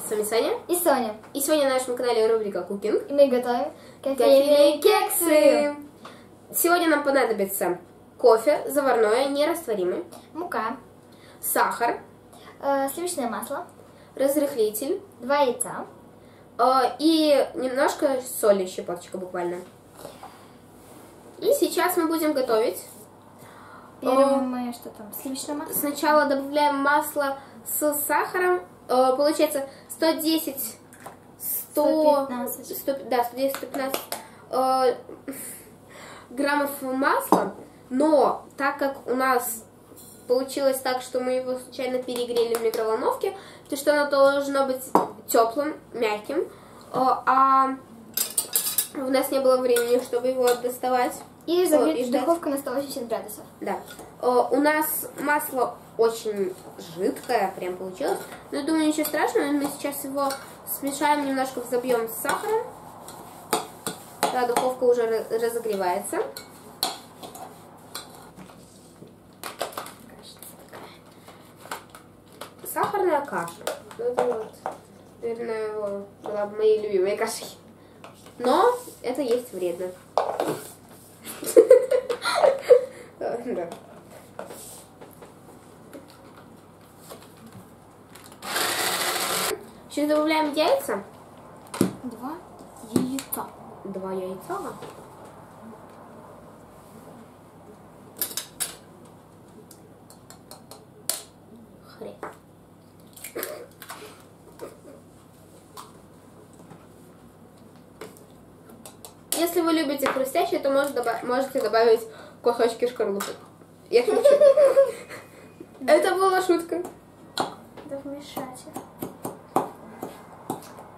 С вами Саня и Соня. И сегодня на нашем канале рубрика Cooking. И мы готовим кофейные кексы. Сегодня нам понадобится кофе, заварное, нерастворимый, мука, сахар, сливочное масло, разрыхлитель, 2 яйца и немножко соли, щепоточка буквально. И сейчас мы будем готовить. Берем мы что там, сливочное масло? Сначала добавляем масло с сахаром. Получается 110, 115 граммов масла. Но так как у нас получилось так, что мы его случайно перегрели в микроволновке, то что оно должно быть теплым, мягким, а у нас не было времени, чтобы его доставать. И загреть духовку на 180 градусов. Да. У нас масло очень жидкое, прям получилось. Но думаю, ничего страшного. Мы сейчас его смешаем, немножко взобьем с сахаром. Да, духовка уже разогревается. Сахарная каша. Это вот, наверное, была бы моей любимой кашей. Но это есть вредно. Да. Сейчас добавляем яйца. 2 яйца. 2 яйца. Хрен. Если вы любите хрустящее, то можете добавить кусочки шкарлупы. Я шучу. Это была шутка. Да вмешать.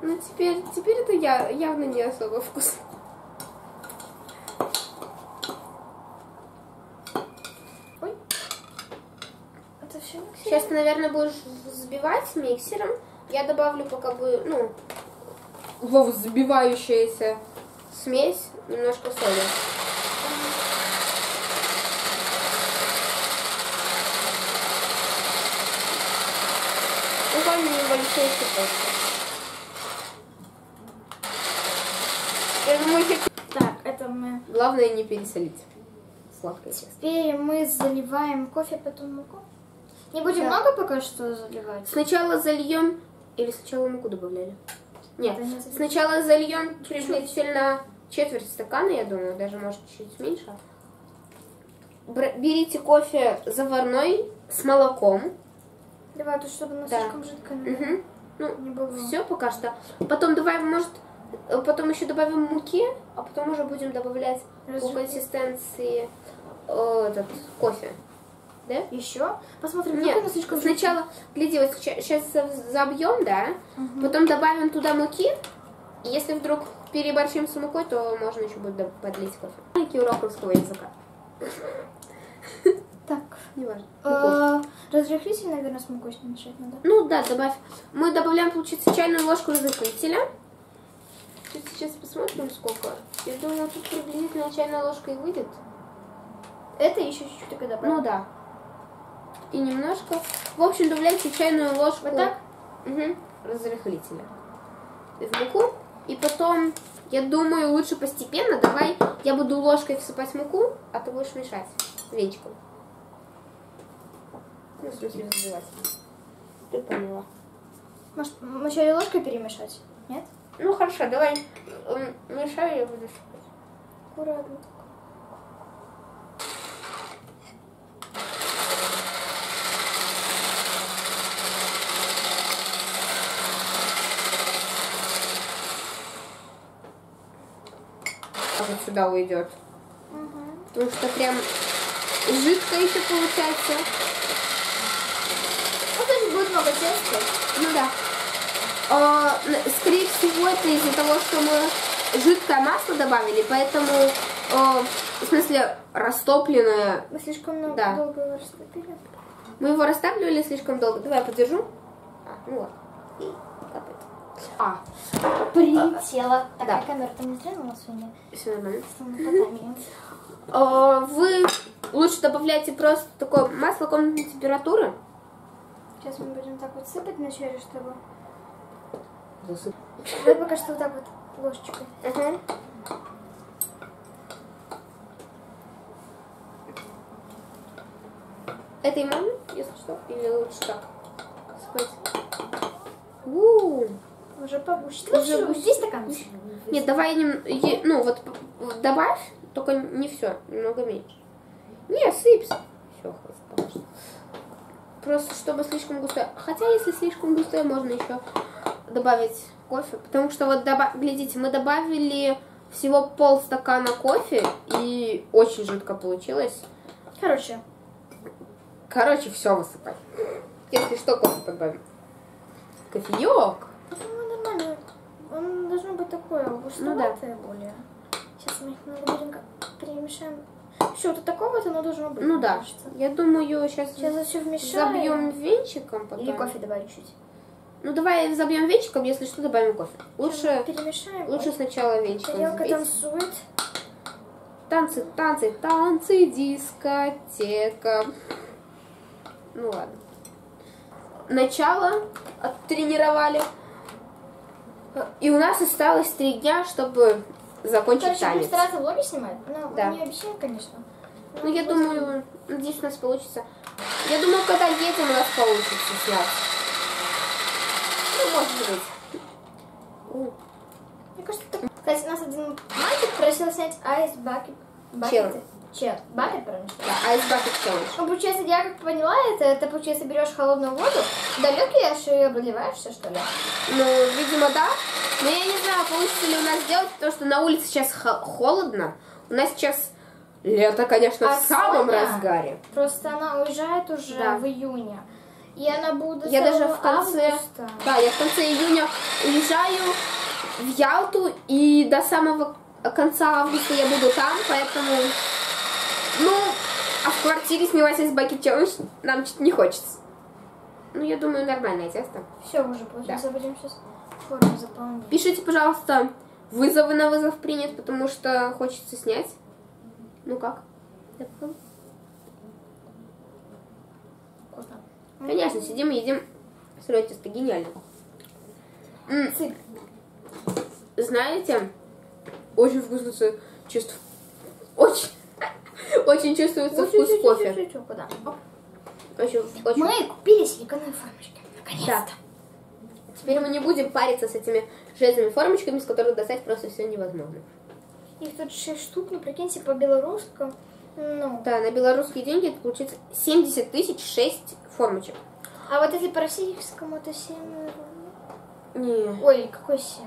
Ну теперь это явно не особо вкусно. Ой. Это все миксер? Сейчас ты, наверное, будешь взбивать миксером. Я добавлю пока бы, во взбивающаяся смесь немножко соли. Буквально небольшие щепотки. Я думаю, так, это мы... Главное не пересолить. Сладкое тесто. Теперь мы заливаем кофе, потом муку. Не будем много пока что заливать? Сначала зальем... Или сначала муку добавляли? Нет, сначала зальем приблизительно четверть стакана, я думаю, даже может чуть меньше. Берите кофе заварной с молоком. Давай, тут чтобы оно слишком жидкое. Не было. Все пока что. Потом добавим, потом еще добавим муки, а потом уже будем добавлять по консистенции этот кофе. Да? Еще? Посмотрим, нет, оно слишком сначала, гляди, вот сейчас забьем, да, потом добавим туда муки, и если вдруг переборщим с мукой, то можно еще будет подлить кофе. Маленький урок русского языка. Так. Не важно. Разрыхлитель, наверное, с мукой смешать надо. Ну да, добавь. Мы добавляем, получается, чайную ложку разрыхлителя. Сейчас посмотрим, сколько. Я думаю, тут приблизительно чайная ложка и выйдет. Это еще чуть-чуть только добавим. Ну да. И немножко. В общем, добавляйте чайную ложку. Вот так? Разрыхлителя в муку. И потом, я думаю, лучше постепенно. Давай я буду ложкой всыпать муку, а ты будешь мешать венчиком. Ну, в смысле, взбивать. Ты поняла. Может, вначале ложкой перемешать? Нет? Ну, хорошо, давай мешай, я буду шипать. Аккуратно. Вот сюда уйдет. Потому что прям жидко еще получается. Ну, то есть будет много теста. Ну да. Скорее всего, это из-за того, что мы жидкое масло добавили, поэтому, в смысле, растопленное. Мы слишком долго его растопили. Мы его растапливали слишком долго. Давай я подержу. Ну вот. И капает. Прилетела. Такая да. камера там не стрельнула сегодня? Все нормально. Вы Вы лучше добавляйте просто такое масло комнатной температуры. Сейчас мы будем так вот сыпать вначале, чтобы засыпать. Давай пока что вот так вот ложечкой. Ага. Этой маме, если что, или лучше так спать. Уже побольше. Уже Уже здесь стакан. Нет, давай ну вот добавь, только не все, немного меньше. Не, сыпь. Все, хватит. Просто чтобы слишком густое. Хотя если слишком густое, можно еще добавить кофе, потому что вот глядите, мы добавили всего полстакана кофе и очень жидко получилось. Короче, все высыпай. Если что, кофе добавим. Кофеек. Нормально. Он должен быть такой густоватый более. Сейчас мы их быстренько перемешаем. Что-то такого-то оно должно быть. Ну да. Кажется. Я думаю, сейчас все вмешаем. забьем венчиком потом. Или кофе добавить чуть. Ну давай забьем венчиком, если что, добавим кофе. Лучше перемешаем. Лучше сначала венчиком. Тарелка танцует. Танцы, танцы, танцы, дискотека. Ну ладно. Начало оттренировали. И у нас осталось 3 дня, чтобы закончить танец. Будем стараться влоги снимать. Ну, да. Не обещаю, конечно. Ну, я думаю, надеюсь, у нас получится. Я думаю, когда едем, у нас получится снять. Ну, может быть. Мне кажется, так... Кстати, у нас один мальчик просил снять айс-бакет. Бакет, правильно? Да, айс-бакет челлендж. Ну, получается, я как поняла, это получается, берешь холодную воду, далекие и обливаешься, что ли? Ну, видимо, да. Но я не знаю, получится ли у нас сделать, потому что на улице сейчас холодно. У нас сейчас лето, конечно, в самом разгаре. Просто она уезжает уже в июне. И она будет до я даже в конце, августа. Да, я в конце июня уезжаю в Ялту, и до самого конца августа я буду там, поэтому, ну, а в квартире снимать из бакет челлендж нам чуть не хочется. Ну, я думаю, нормальное тесто. Все уже, получается, будем сейчас форму заполнить. Пишите, пожалуйста, вызовы на вызов принят, потому что хочется снять. Ну как? Вкусно. Конечно, сидим и едим сырое тесто. Гениально. Знаете, очень вкусно чувствую. Очень чувствуется вкус кофе. Очень. Мы купили силиконовые формочки. Наконец-то. Теперь мы не будем париться с этими железными формочками, с которых достать просто все невозможно. Их тут 6 штук, ну прикиньте, по белорусскому. Ну. Да, на белорусские деньги это получится 70 тысяч 6 формочек. А вот если по российскому, это 7... Не. Ой, какой 7?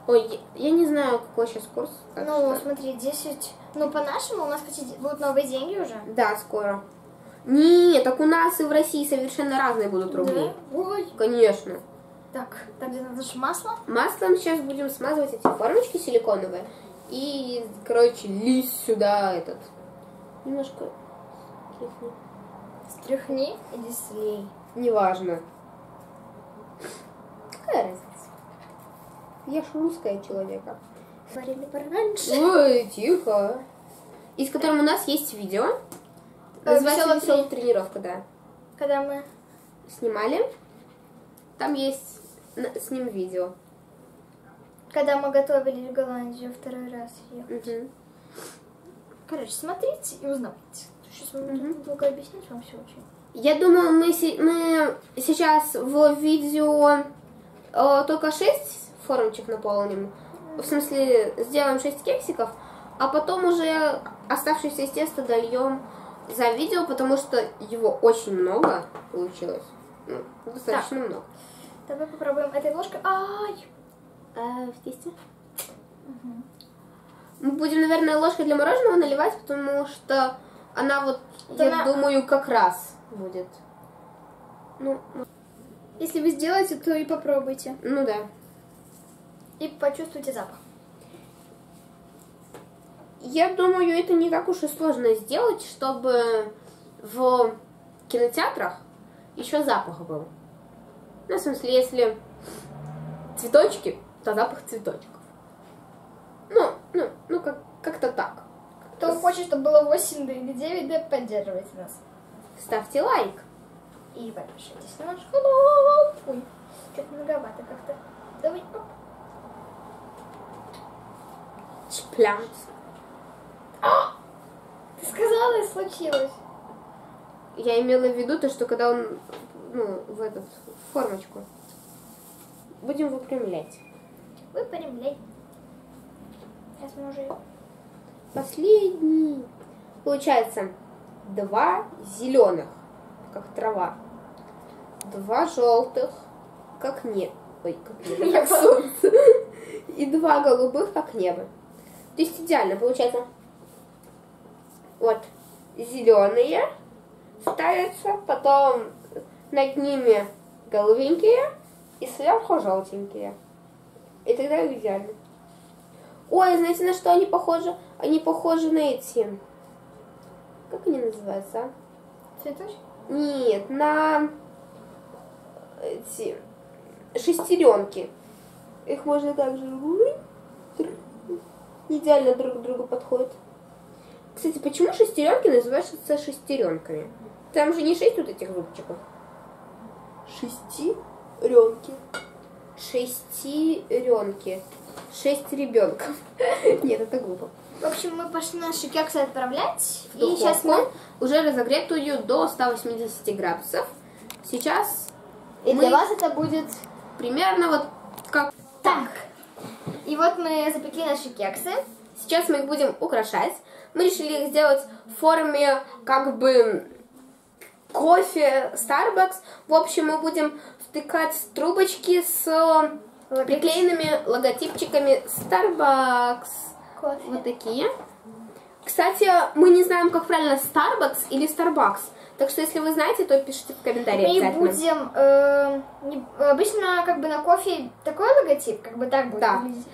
Ой, я не знаю, какой сейчас курс. Ну, смотри, 10... Ну, по-нашему у нас, кстати, будут новые деньги уже. Да, скоро. Нет, так у нас и в России совершенно разные будут рубли. Да? Ой. Конечно. Так, там где надо масло? Маслом сейчас будем смазывать эти формочки силиконовые. И, короче, лить сюда этот. Немножко стряхни. Стряхни или слей. Неважно. Какая разница? Я ж русская человека. Говорили пораньше. Ой, тихо. И с которым у нас есть видео. Называется «Веселая тренировка», да. Когда мы снимали. Там есть с ним видео. Когда мы готовили в Голландию второй раз ехать. Угу. Короче, смотрите и узнавайте. Сейчас мы будем долго объяснять вам все очень. Я думаю, мы сейчас в видео только 6 формочек наполним. В смысле, сделаем 6 кексиков, а потом уже оставшееся из теста дольем за видео, потому что его очень много получилось. Ну, достаточно много. Давай попробуем этой ложкой. Ай! В тесте. Мы будем, наверное, ложкой для мороженого наливать, потому что она вот, думаю, как раз будет. Ну, если вы сделаете, то и попробуйте. Ну да. И почувствуйте запах. Я думаю, это не так уж и сложно сделать, чтобы в кинотеатрах еще запах был. Ну, в смысле, если цветочки, то запах цветочков. Ну, как-то так. Кто хочет, чтобы было 8 или 9, да поддерживайте нас. Ставьте лайк. И подпишитесь на наш канал. Ой, что-то многовато как-то. Давай. Чплянц. Ты сказала, и случилось. Я имела в виду то, что когда он, ну, в формочку. Будем выпрямлять. Выпрямляй. Сейчас мы уже... Последний. Получается 2 зеленых, как трава. 2 желтых, как небо. Ой, как небо, как солнце. И 2 голубых, как небо. То есть идеально получается. Вот зеленые ставятся, потом над ними голубенькие и сверху желтенькие. И тогда идеально. Ой, знаете, на что они похожи? Они похожи на эти. Как они называются? А? Цветочки? Нет, на эти шестеренки. Их можно также идеально друг к другу подходят. Кстати, почему шестеренки называются шестеренками? Там же не 6 вот этих зубчиков. Шестеренки. Шестеренки. 6 ребенков. Нет, это глупо. В общем, мы пошли наши кексы отправлять. В И духовку, сейчас мы... уже разогретую до 180 градусов. Сейчас И мы для вас это будет... примерно вот как Так. И вот мы запекли наши кексы. Сейчас мы их будем украшать. Мы решили их сделать в форме как бы кофе Starbucks. В общем, мы будем втыкать трубочки с приклеенными логотипчиками Starbucks. Кофе. Вот такие. Кстати, мы не знаем, как правильно, Starbucks или Starbucks. Так что, если вы знаете, то пишите в комментариях. Мы будем... обычно как бы на кофе такой логотип, как бы так будет выглядеть.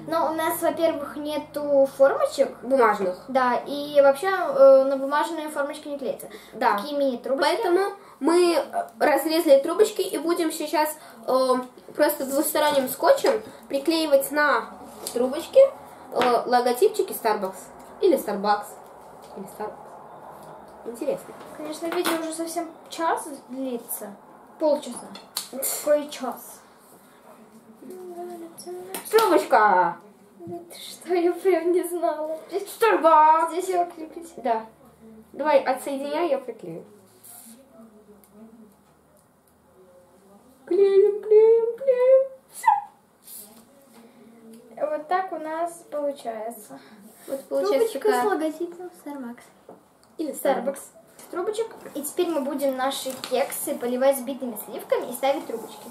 Но у нас, во-первых, нету формочек. Бумажных. Да, и вообще на бумажные формочки не клеятся. Да. Такие мини-трубочки. Поэтому мы разрезали трубочки и будем сейчас просто двусторонним скотчем приклеивать на трубочки логотипчики Starbucks. Или Starbucks. Или Starbucks. Интересно. Конечно, видео уже совсем час длится. Полчаса. Какой час? Трубочка! Что, я прям не знала. Starbucks! Здесь его крепить. Да. Давай отсоединяй, я приклею. Клеим, клеим, клеим. Все. Вот так у нас получается. Вот получается такая... с логотипом Starbucks. Или Starbucks. Трубочек. И теперь мы будем наши кексы поливать взбитыми сливками и ставить трубочки.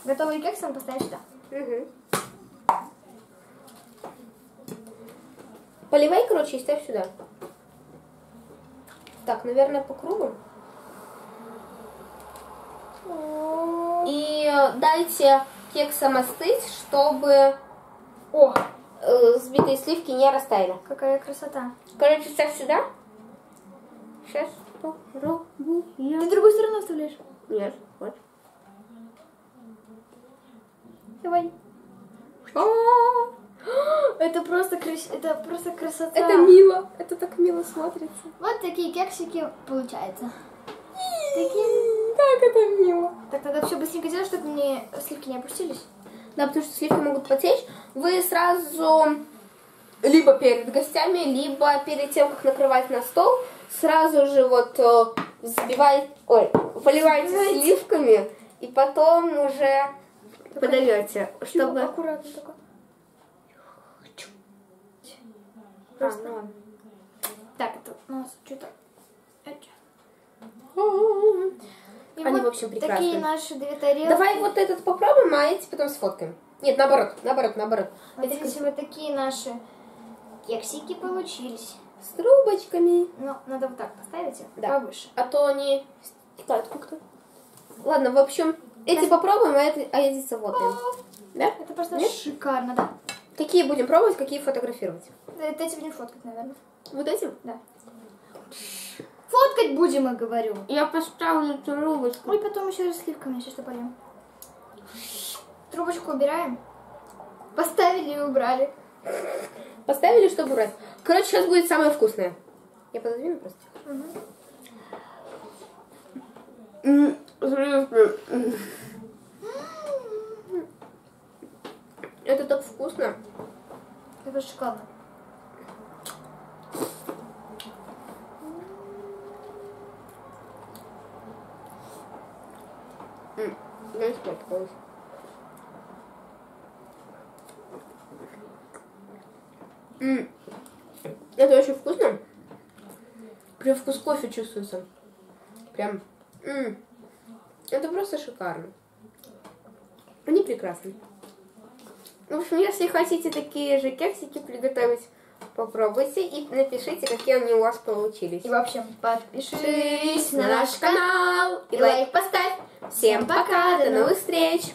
Готовые кексы мы поставим сюда. Угу. Поливай, короче, и ставь сюда. Так, наверное, по кругу. И дайте кексам остыть, чтобы взбитые сливки не растаяли. Какая красота. Короче, ставь сюда. Сейчас попробую. Ты другую сторону вставляешь? Нет, вот. Давай. Это просто красота. Это мило. Это так мило смотрится. Вот такие кексики получаются. Как это мило. Так, надо все быстренько делать, чтобы мне сливки не опустились. Да, потому что сливки могут потечь. Вы сразу либо перед гостями, либо перед тем, как накрывать на стол, сразу же вот поливаете сливками, и потом уже подаете, чтобы... Аккуратно только. Просто. Так, это у нас что-то... И Они, вот в общем, прекрасные. такие наши 2 тарелки. Давай вот этот попробуем, а эти потом сфоткаем. Нет, наоборот. Смотрите, вот такие наши кексики получились. С трубочками. Ну, надо вот так поставить их повыше. А то они стекают как-то. Ладно, в общем, эти попробуем, а эти сфоткаем. Да? Это просто шикарно, да. Какие будем пробовать, какие фотографировать? Эти будем фоткать, наверное. Вот этим? Да. Фоткать будем, я говорю. Я поставлю трубочку. Ой, потом еще раз сливками, сейчас что польем. Трубочку убираем. Поставили и убрали. Поставили, чтобы убрать. Короче, сейчас будет самое вкусное. Я пододвину просто. Это так вкусно. Это шоколадно. Я испортилась. Это очень вкусно. Привкус кофе чувствуется. Прям. Это просто шикарно. Они прекрасны. В общем, если хотите такие же кексики приготовить, попробуйте и напишите, какие они у вас получились. И вообще, подпишись на наш канал и лайк поставь. Всем пока, до новых встреч!